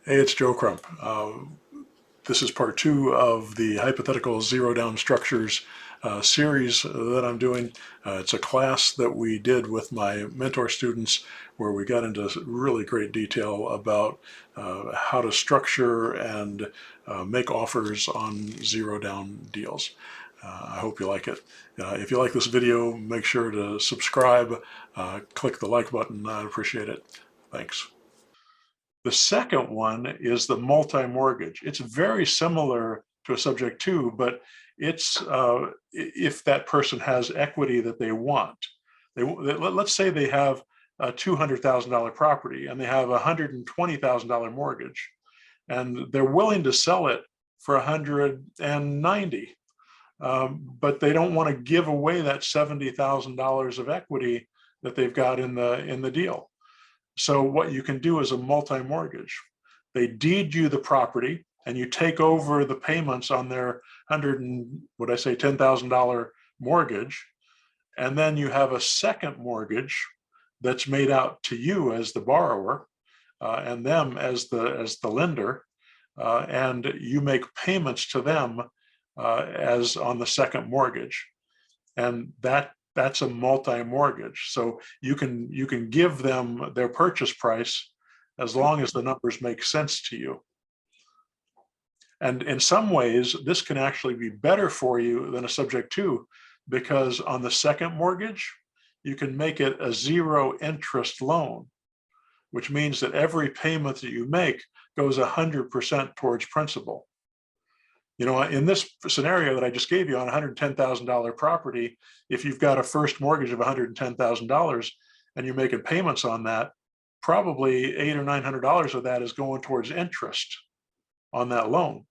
Hey, it's Joe Crump. This is part two of the hypothetical zero down structures series that I'm doing. It's a class that we did with my mentor students where we got into really great detail about how to structure and make offers on zero down deals. I hope you like it. If you like this video, make sure to subscribe, click the like button. I'd appreciate it. Thanks. The second one is the multi-mortgage. It's very similar to a subject to, but it's if that person has equity that they want. Let's say they have a $200,000 property and they have a $120,000 mortgage, and they're willing to sell it for 190, but they don't want to give away that $70,000 of equity that they've got in the deal. So what you can do is a multi-mortgage. They deed you the property and you take over the payments on their $10,000 mortgage. And then you have a second mortgage that's made out to you as the borrower and them as the lender. And you make payments to them as on the second mortgage. And that's a multi-mortgage. So you can give them their purchase price as long as the numbers make sense to you. And in some ways, this can actually be better for you than a subject to, because on the second mortgage, you can make it a zero interest loan, which means that every payment that you make goes 100% towards principal. You know, in this scenario that I just gave you on a $110,000 property, if you've got a first mortgage of $110,000 and you're making payments on that, probably $800 or $900 of that is going towards interest on that loan.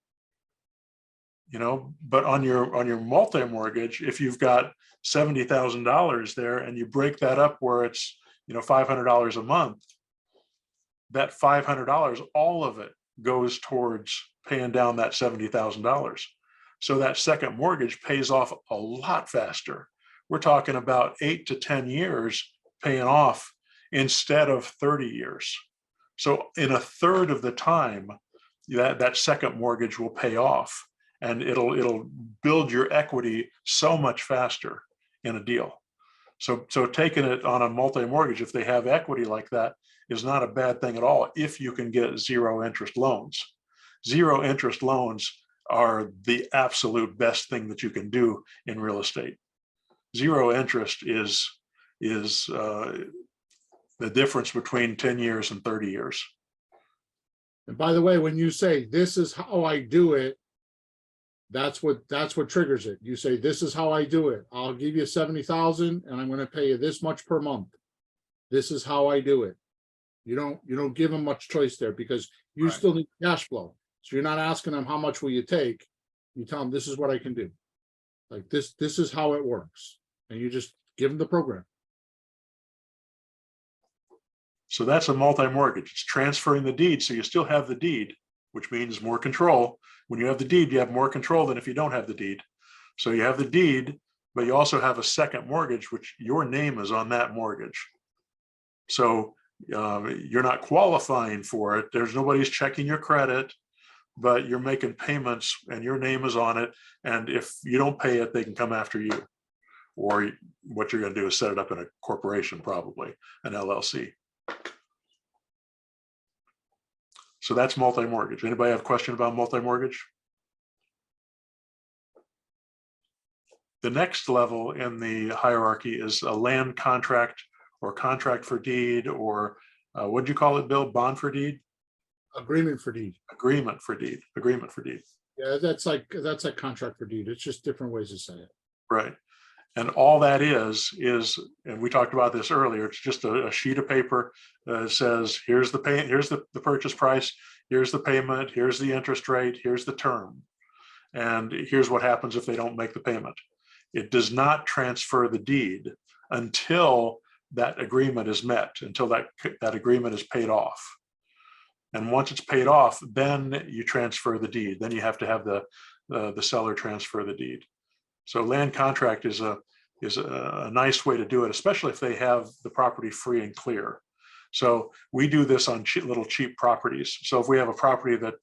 You know, but on your multi-mortgage, if you've got $70,000 there and you break that up where it's, you know, $500 a month, that $500, all of it goes towards paying down that $70,000. So that second mortgage pays off a lot faster. We're talking about 8 to 10 years paying off instead of 30 years. So in a third of the time, that second mortgage will pay off, and it'll build your equity so much faster in a deal. So taking it on a multi-mortgage, if they have equity like that, is not a bad thing at all if you can get zero interest loans. Zero interest loans are the absolute best thing that you can do in real estate. Zero interest is the difference between 10 years and 30 years. And by the way, when you say this is how I do it, that's what triggers it. You say this is how I do it. I'll give you 70,000 and I'm going to pay you this much per month. This is how I do it. You don't give them much choice there, because you Right. still need cash flow. So you're not asking them how much will you take. You tell them this is what I can do. Like this is how it works. And you just give them the program. So that's a multi-mortgage. It's transferring the deed. So you still have the deed, which means more control. When you have the deed, you have more control than if you don't have the deed. So you have the deed, but you also have a second mortgage, which your name is on that mortgage. So you're not qualifying for it. There's nobody's checking your credit, but you're making payments and your name is on it. And if you don't pay it, they can come after you. Or what you're going to do is set it up in a corporation, probably an LLC. So that's multi-mortgage. Anybody have a question about multi-mortgage? The next level in the hierarchy is a land contract or contract for deed, or what'd you call it, Bill? Bond for deed? Agreement for deed. Agreement for deed. Agreement for deed. Yeah, that's like contract for deed. It's just different ways to say it. Right. And all that is, and we talked about this earlier, it's just a sheet of paper that says, here's the pay, here's the purchase price, here's the payment, here's the interest rate, here's the term, and here's what happens if they don't make the payment. It does not transfer the deed until that agreement is met, until that agreement is paid off. And once it's paid off, then you transfer the deed. Then you have to have the seller transfer the deed. So land contract is a nice way to do it, especially if they have the property free and clear. So we do this on little cheap properties. So if we have a property that,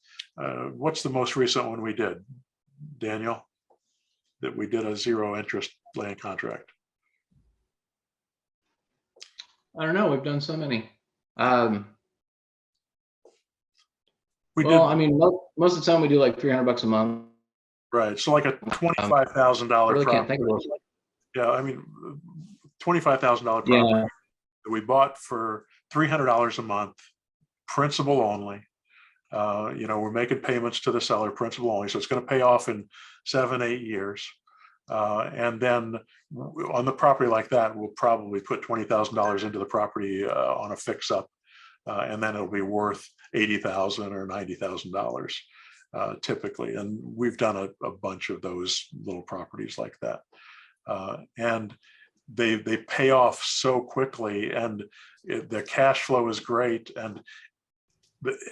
what's the most recent one we did, Daniel? That we did a 0 interest land contract. I don't know. We've done so many. We Well, did, I mean, most of the time we do like $300 a month. right. So like a $25,000 I really can't property. think of those. Yeah, I mean, $25,000 property Yeah. that we bought for $300 a month, principal only. You know, we're making payments to the seller, principal only, so it's going to pay off in 7-8 years. And then on the property like that, we'll probably put $20,000 into the property on a fix up, and then it'll be worth $80,000 or $90,000 typically. And we've done a bunch of those little properties like that, and they pay off so quickly, and the cash flow is great, and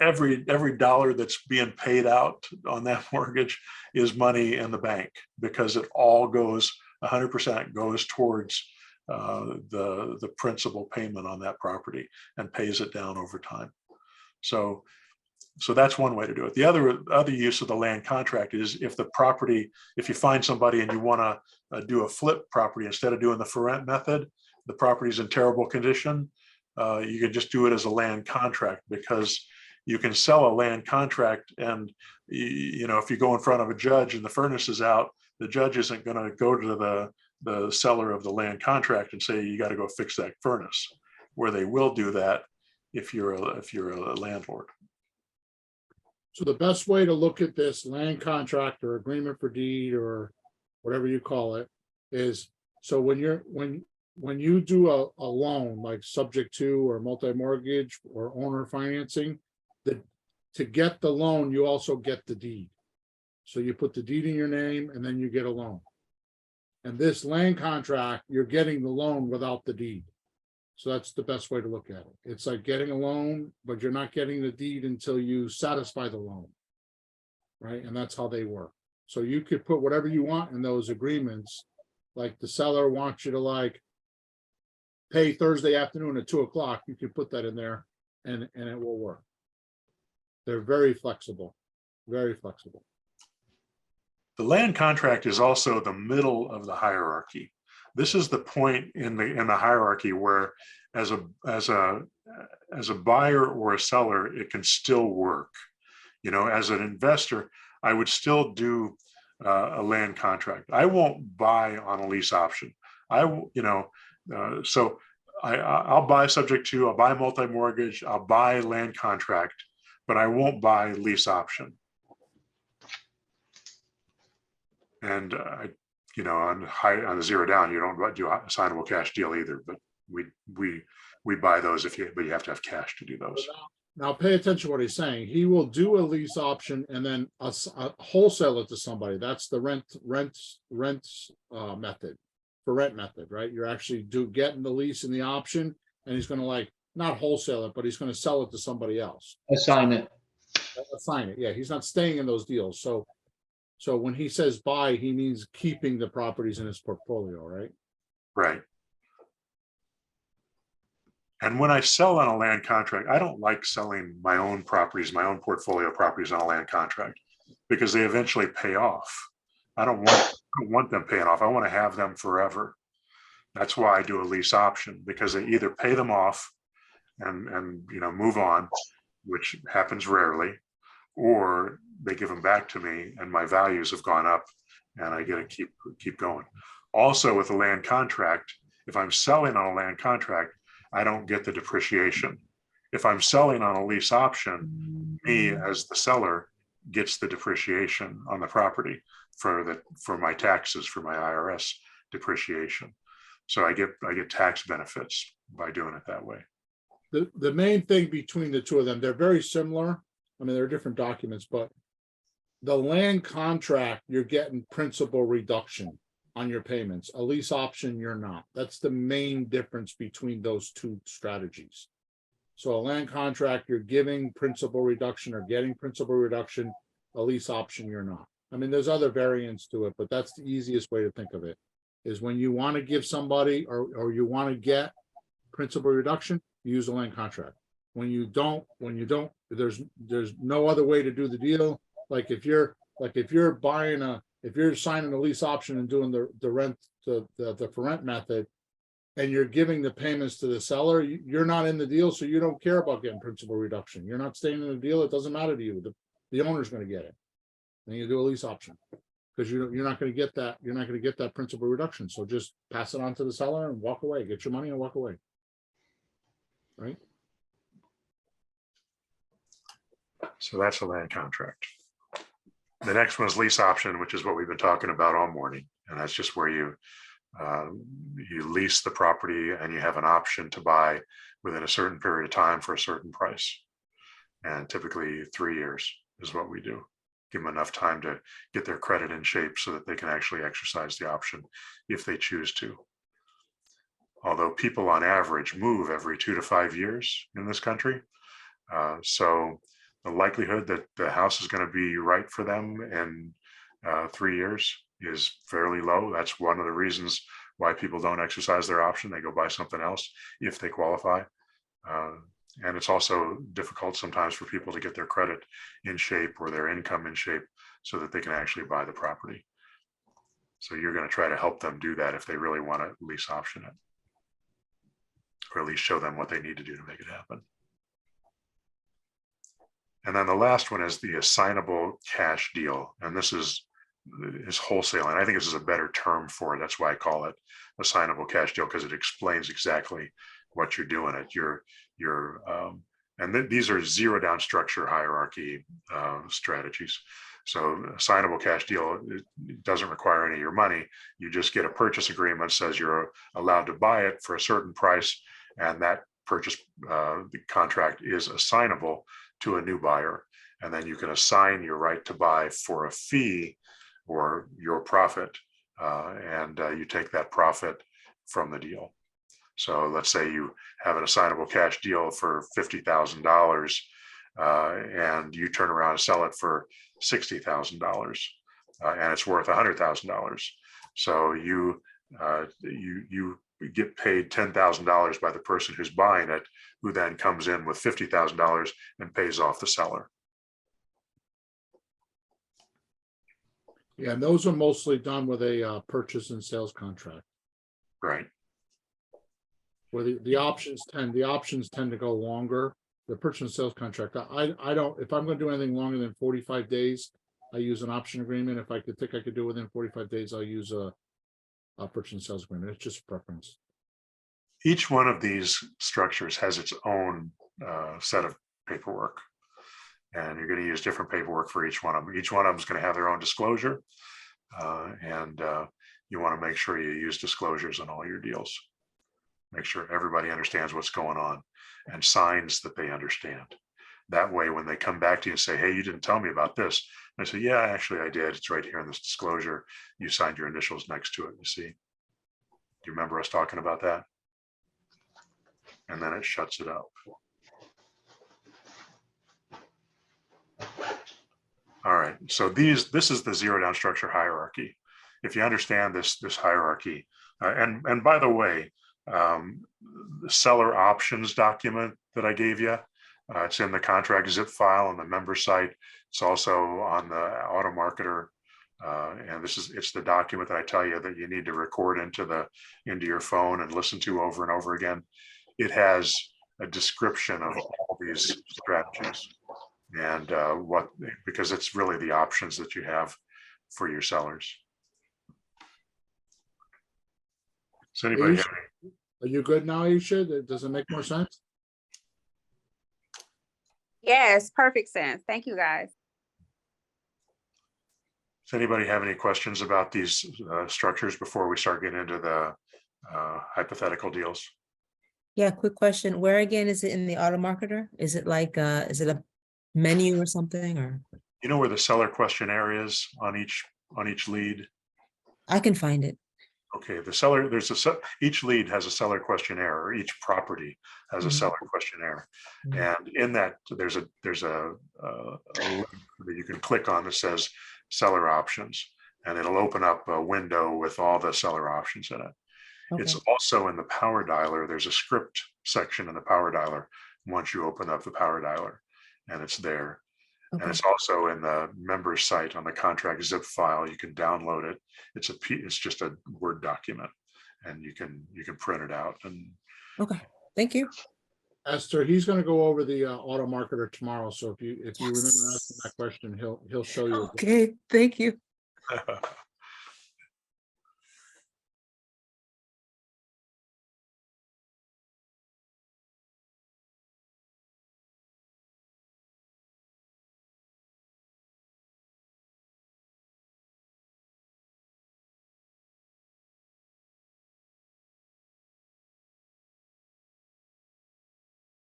every dollar that's being paid out on that mortgage is money in the bank, because it all goes 100% goes towards the principal payment on that property and pays it down over time. So that's one way to do it. The other use of the land contract is if you find somebody and you want to do a flip property instead of doing the for rent method, the property's in terrible condition, you can just do it as a land contract, because you can sell a land contract, and you know, if you go in front of a judge and the furnace is out, the judge isn't going to go to the seller of the land contract and say, you got to go fix that furnace, where they will do that if you're a landlord. So the best way to look at this land contract or agreement for deed or whatever you call it is, so when you do a loan like subject to or multi-mortgage or owner financing, to get the loan, you also get the deed. So you put the deed in your name and then you get a loan. And this land contract, you're getting the loan without the deed. So that's the best way to look at it. It's like getting a loan, but you're not getting the deed until you satisfy the loan. Right? And that's how they work. So you could put whatever you want in those agreements. Like the seller wants you to like pay Thursday afternoon at 2 o'clock, you can put that in there and it will work. They're very flexible, very flexible. The land contract is also the middle of the hierarchy. This is the point in the hierarchy where as a buyer or a seller, it can still work. You know, as an investor, I would still do a land contract. I won't buy on a lease option. So I'll buy subject to, I'll buy multi-mortgage, I'll buy land contract, but I won't buy lease option. And on the zero down, you don't do a assignable cash deal either, but we buy those but you have to have cash to do those. Now pay attention to what he's saying. He will do a lease option and then wholesale it to somebody. That's the rent method, for rent method, right? You're actually getting the lease and the option, and he's going to not wholesale it, but he's going to sell it to somebody else. Assign it. Assign it. Yeah, he's not staying in those deals. So when he says buy, he means keeping the properties in his portfolio, right? Right. And when I sell on a land contract, I don't like selling my own properties, my own portfolio properties on a land contract, because they eventually pay off. I don't want them paying off. I want to have them forever. That's why I do a lease option, because they either pay them off and move on, which happens rarely, or they give them back to me and my values have gone up and I get to keep going. Also with a land contract, if I'm selling on a land contract, I don't get the depreciation. If I'm selling on a lease option, me as the seller gets the depreciation on the property for my taxes, for my IRS depreciation. So I get tax benefits by doing it that way. The main thing between the two of them, they're very similar. I mean, they're different documents, but the land contract, you're getting principal reduction on your payments. A lease option, you're not. That's the main difference between those two strategies. So a land contract, you're giving principal reduction or getting principal reduction. A lease option, you're not. I mean, there's other variants to it, but that's the easiest way to think of it, is when you want to give somebody or you want to get principal reduction, you use a land contract. When you don't, there's no other way to do the deal. Like if you're if you're signing a lease option and doing the rent, the for rent method, and you're giving the payments to the seller, you're not in the deal, so you don't care about getting principal reduction. You're not staying in the deal. It doesn't matter to you. The owner's going to get it. Then you do a lease option because you're not going to get that. You're not going to get that principal reduction. So just pass it on to the seller and walk away. Get your money and walk away. Right. So that's a land contract. The next one is lease option, which is what we've been talking about all morning. And that's just where you lease the property and you have an option to buy within a certain period of time for a certain price. And typically 3 years is what we do. Give them enough time to get their credit in shape so that they can actually exercise the option if they choose to. Although people on average move every 2 to 5 years in this country. So the likelihood that the house is going to be right for them in 3 years is fairly low. That's one of the reasons why people don't exercise their option. They go buy something else if they qualify. And it's also difficult sometimes for people to get their credit in shape or their income in shape so that they can actually buy the property. So you're going to try to help them do that if they really want to lease option it, or at least show them what they need to do to make it happen. And then the last one is the assignable cash deal. And this is wholesaling. I think this is a better term for it. That's why I call it assignable cash deal, because it explains exactly what you're doing. These are zero down structure hierarchy strategies. So assignable cash deal, it doesn't require any of your money. You just get a purchase agreement, says you're allowed to buy it for a certain price, and that purchase the contract is assignable to a new buyer. And then you can assign your right to buy for a fee or your profit, and you take that profit from the deal. So let's say you have an assignable cash deal for $50,000 and you turn around and sell it for $60,000 and it's worth $100,000. So you get paid $10,000 by the person who's buying it, who then comes in with $50,000 and pays off the seller. Yeah, and those are mostly done with a purchase and sales contract. Right. Where the options tend to go longer. The purchase and sales contract, I don't, if I'm going to do anything longer than 45 days, I use an option agreement. If I think I could do it within 45 days, I'll use a purchase and sales agreement. It's just a preference. Each one of these structures has its own set of paperwork, and you're going to use different paperwork for each one of them. Each one of them is going to have their own disclosure, and you want to make sure you use disclosures on all your deals. Make sure everybody understands what's going on and signs that they understand. That way, when they come back to you and say, hey, you didn't tell me about this, and I say, yeah, actually I did. It's right here in this disclosure. You signed your initials next to it. You see? Do you remember us talking about that? And then it shuts it up. All right, so this is the zero down structure hierarchy. If you understand this hierarchy, and by the way, the seller options document that I gave you, it's in the contract zip file on the member site. It's also on the Auto Marketer, and it's the document that I tell you that you need to record into your phone and listen to over and over again. It has a description of all these strategies and because it's really the options that you have for your sellers. Does anybody have any? Are you good now, Aisha? Does it make more sense? Yes, perfect sense. Thank you, guys. Does anybody have any questions about these structures before we start getting into the hypothetical deals? Yeah, quick question. Where again is it in the Auto Marketer? Is it like is it a menu or something, or? You know where the seller questionnaire is on each lead? I can find it. Okay, each lead has a seller questionnaire, or each property has a seller questionnaire, and in that there's a link that you can click on that says seller options, and it'll open up a window with all the seller options in it. It's Okay, also in the power dialer. There's a script section in the power dialer. Once you open up the power dialer, and it's there. And okay, it's also in the members site on the contract zip file. You can download it. It's just a Word document, and you can print it out. And okay. Thank you. Esther, he's gonna go over the auto marketer tomorrow, so if you remember asking Yes. that question, he'll show you. Okay, thank you.